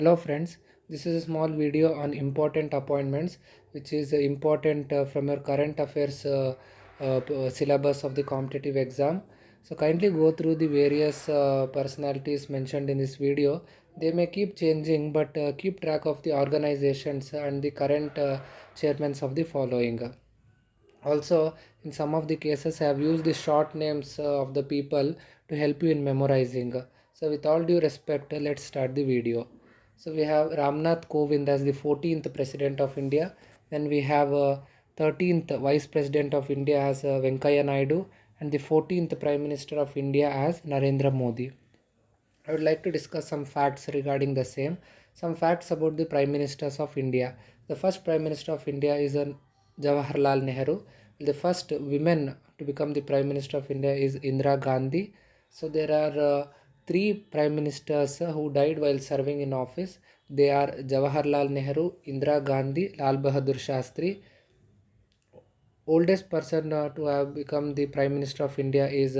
Hello friends, this is a small video on important appointments which is important from your current affairs syllabus of the competitive exam. So kindly go through the various personalities mentioned in this video. They may keep changing but keep track of the organizations and the current chairmen of the following. Also, in some of the cases, I have used the short names of the people to help you in memorizing. So, with all due respect, let's start the video. So, we have Ramnath Kovind as the 14th President of India. Then we have 13th Vice President of India as Venkaiah Naidu, and the 14th Prime Minister of India as Narendra Modi. I would like to discuss some facts regarding the same. Some facts about the Prime Ministers of India. The first Prime Minister of India is Jawaharlal Nehru. The first woman to become the Prime Minister of India is Indira Gandhi. So there are three Prime Ministers who died while serving in office. They are Jawaharlal Nehru, Indira Gandhi, Lal Bahadur Shastri. Oldest person to have become the Prime Minister of India is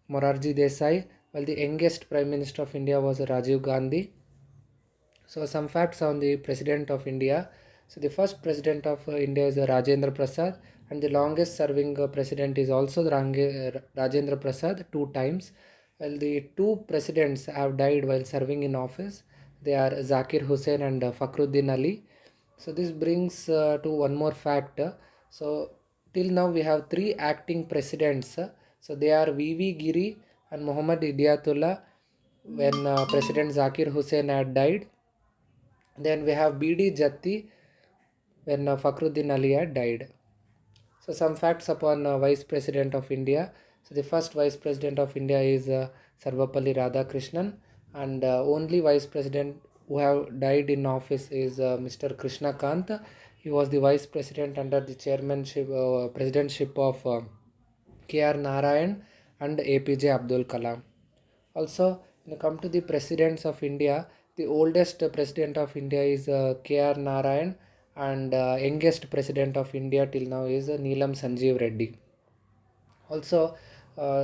Morarji Desai, while the youngest Prime Minister of India was Rajiv Gandhi. So some facts on the President of India. So the first President of India is Rajendra Prasad, and the longest serving President is also Rajendra Prasad, two times. While the two presidents have died while serving in office, they are Zakir Hussain and Fakhruddin Ali. So this brings to one more fact. So till now we have three acting presidents. So they are VV Giri and Muhammad Idiatullah when President Zakir Hussain had died. Then we have BD Jatti when Fakhruddin Ali had died. So some facts upon Vice President of India. So the first Vice President of India is Sarvapalli Radhakrishnan, and only Vice President who have died in office is Mr. Krishna Kant. He was the Vice President under the chairmanship, presidentship of K.R. Narayan and APJ Abdul Kalam. Also, when you come to the presidents of India, the oldest president of India is K.R. Narayan, and youngest president of India till now is Neelam Sanjeev Reddy. Also,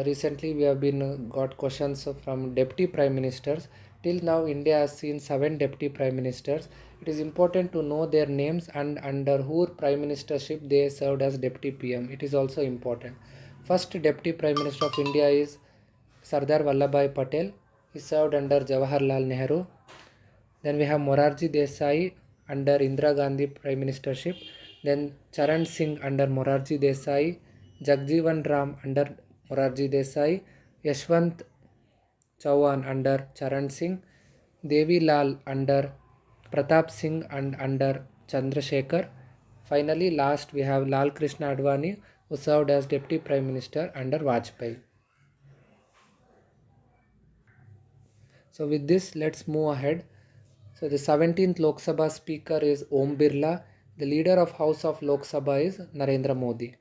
recently we have been got questions from deputy prime ministers. Till now, India has seen seven deputy prime ministers. It is important to know their names and under whose prime ministership they served as deputy PM. It is also important. First deputy prime minister of India is Sardar Vallabhbhai Patel. He served under Jawaharlal Nehru. Then we have Morarji Desai under Indira Gandhi Prime Ministership. Then Charan Singh under Morarji Desai. Jagjeevan Ram under Morarji Desai. Yashwant Chauhan under Charan Singh. Devi Lal under Pratap Singh and under Chandrasekhar. Finally, last we have Lal Krishna Advani who served as Deputy Prime Minister under Vajpayee. So with this, let's move ahead. So the 17th Lok Sabha Speaker is Om Birla. The leader of House of Lok Sabha is Narendra Modi.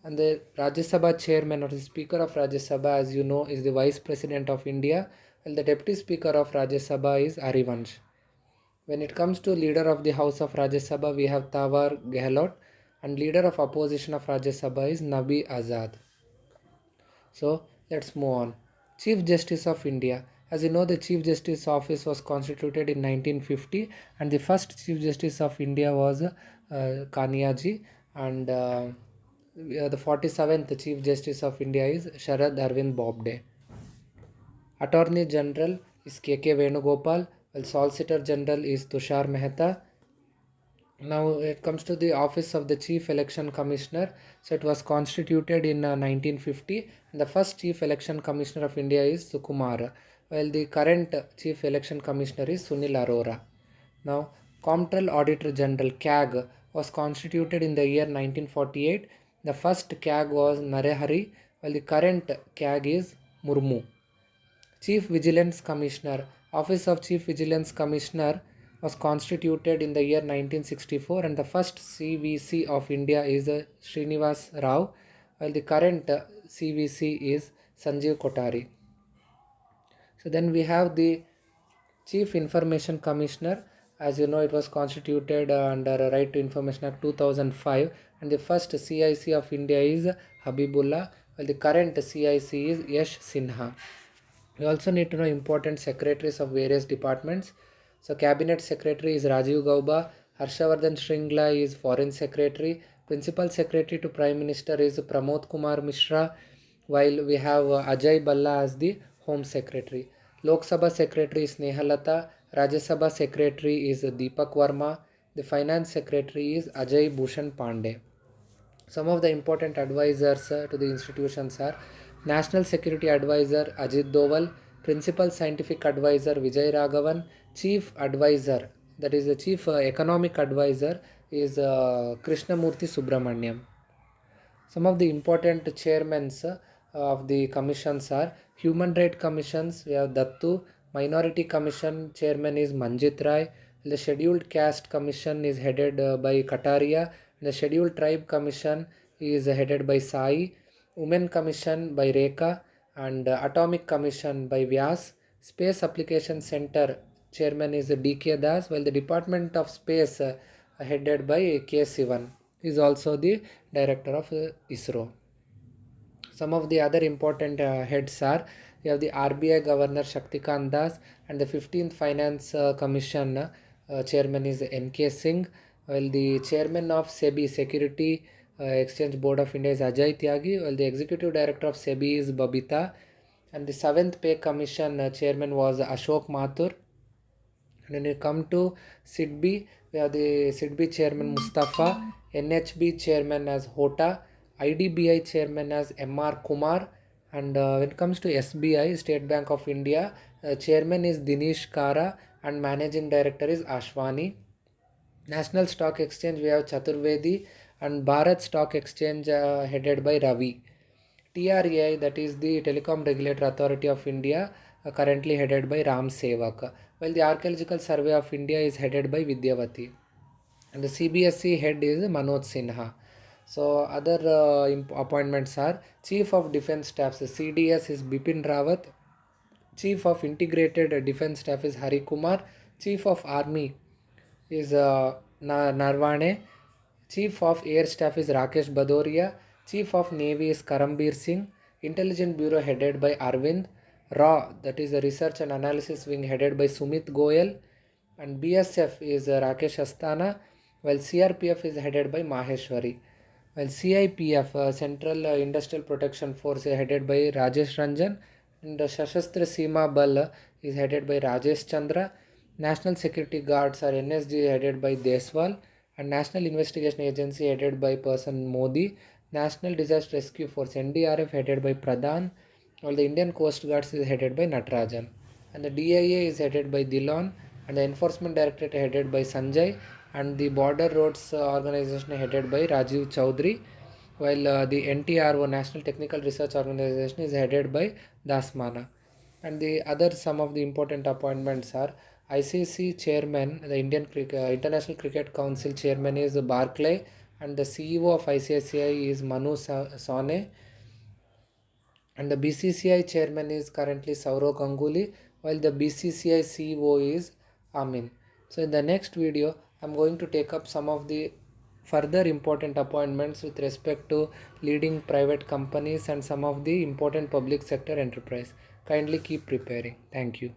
And the Rajya Sabha Chairman or the Speaker of Rajya Sabha, as you know, is the Vice President of India, while the Deputy Speaker of Rajya Sabha is Harivansh. When it comes to leader of the House of Rajya Sabha, we have Tawar Gehlot, and leader of opposition of Rajya Sabha is Nabi Azad. So let's move on. Chief Justice of India. As you know, the Chief Justice office was constituted in 1950, and the first Chief Justice of India was Kaniaji, and the 47th Chief Justice of India is Sharad Arvind Bobde. Attorney General is K.K. Venugopal, while Solicitor General is Tushar Mehta. Now it comes to the office of the Chief Election Commissioner. So it was constituted in 1950, and the first Chief Election Commissioner of India is Sukumar, while the current Chief Election Commissioner is Sunil Arora. Now Comptroller Auditor General CAG was constituted in the year 1948. The first CAG was Narahari, while the current CAG is Murmu. Chief Vigilance Commissioner. Office of Chief Vigilance Commissioner was constituted in the year 1964, and the first CVC of India is Srinivas Rao, while the current CVC is Sanjeev Kothari. So then we have the Chief Information Commissioner. As you know, it was constituted under Right to Information Act 2005, and the first CIC of India is Habibullah, while the current CIC is Yash Sinha. We also need to know important secretaries of various departments. So Cabinet Secretary is Rajiv Gauba. Harshavardhan Shringla is Foreign Secretary. Principal Secretary to Prime Minister is Pramod Kumar Mishra, while we have Ajay Balla as the Home Secretary. Lok Sabha Secretary is Snehalata. Rajya Sabha Secretary is Deepak Verma. The Finance Secretary is Ajay Bhushan Pandey. Some of the important advisors to the institutions are National Security Advisor Ajit Doval, Principal Scientific Advisor Vijay Raghavan, Chief Advisor, that is the Chief Economic Advisor is Krishnamurthy Subramaniam. Some of the important chairmen of the commissions are Human Rights Commissions, we have Dattu, Minority Commission chairman is Manjit Rai, the Scheduled Caste Commission is headed by Kataria, the Scheduled Tribe Commission is headed by Sai, Women Commission by Rekha, and Atomic Commission by Vyas. Space Application Center chairman is D.K. Das, while the Department of Space headed by K. Sivan is also the director of ISRO. Some of the other important heads are, we have the RBI Governor Shaktikant Das, and the 15th Finance Commission chairman is N.K. Singh, while the chairman of SEBI Security Exchange Board of India is Ajay Tyagi, while the executive director of SEBI is Babita, and the 7th Pay Commission chairman was Ashok Mathur. And when you come to SIDBI, we have the SIDBI chairman Mustafa, NHB chairman as Hota, IDBI chairman as MR Kumar, and when it comes to SBI, State Bank of India, chairman is Dinesh Kara and managing director is Ashwani. National Stock Exchange, we have Chaturvedi, and Bharat Stock Exchange headed by Ravi. TRAI, that is the Telecom Regulatory Authority of India, currently headed by Ram Sevak, while the Archaeological Survey of India is headed by Vidyavati, and the CBSE head is Manoj Sinha. So other appointments are Chief of Defence Staffs, CDS is Bipin Rawat, Chief of Integrated Defence Staff is Hari Kumar, Chief of Army is Narwane, Chief of Air Staff is Rakesh Badoria, Chief of Navy is Karambir Singh, Intelligence Bureau headed by Arvind, RAW, that is the Research and Analysis Wing headed by Sumit Goyal, and BSF is Rakesh Asthana, while CRPF is headed by Maheshwari, while CIPF, Central Industrial Protection Force, is headed by Rajesh Ranjan, and Shashastra Seema Bal is headed by Rajesh Chandra. National Security Guards are NSG headed by Deswal, and National Investigation Agency headed by person Modi. National Disaster Rescue Force NDRF headed by Pradhan, while the Indian Coast Guards is headed by Natarajan, and the DIA is headed by Dillon, and the Enforcement Directorate headed by Sanjay, and the Border Roads Organization headed by Rajiv Chaudhary, while the NTRO, National Technical Research Organization, is headed by Dasmana. And the other some of the important appointments are ICC chairman, the International Cricket Council chairman is Barclay, and the CEO of ICICI is Manu Sone, and the BCCI chairman is currently Saurav Ganguly, while the BCCI CEO is Amin. So in the next video, I'm going to take up some of the further important appointments with respect to leading private companies and some of the important public sector enterprise. Kindly keep preparing. Thank you.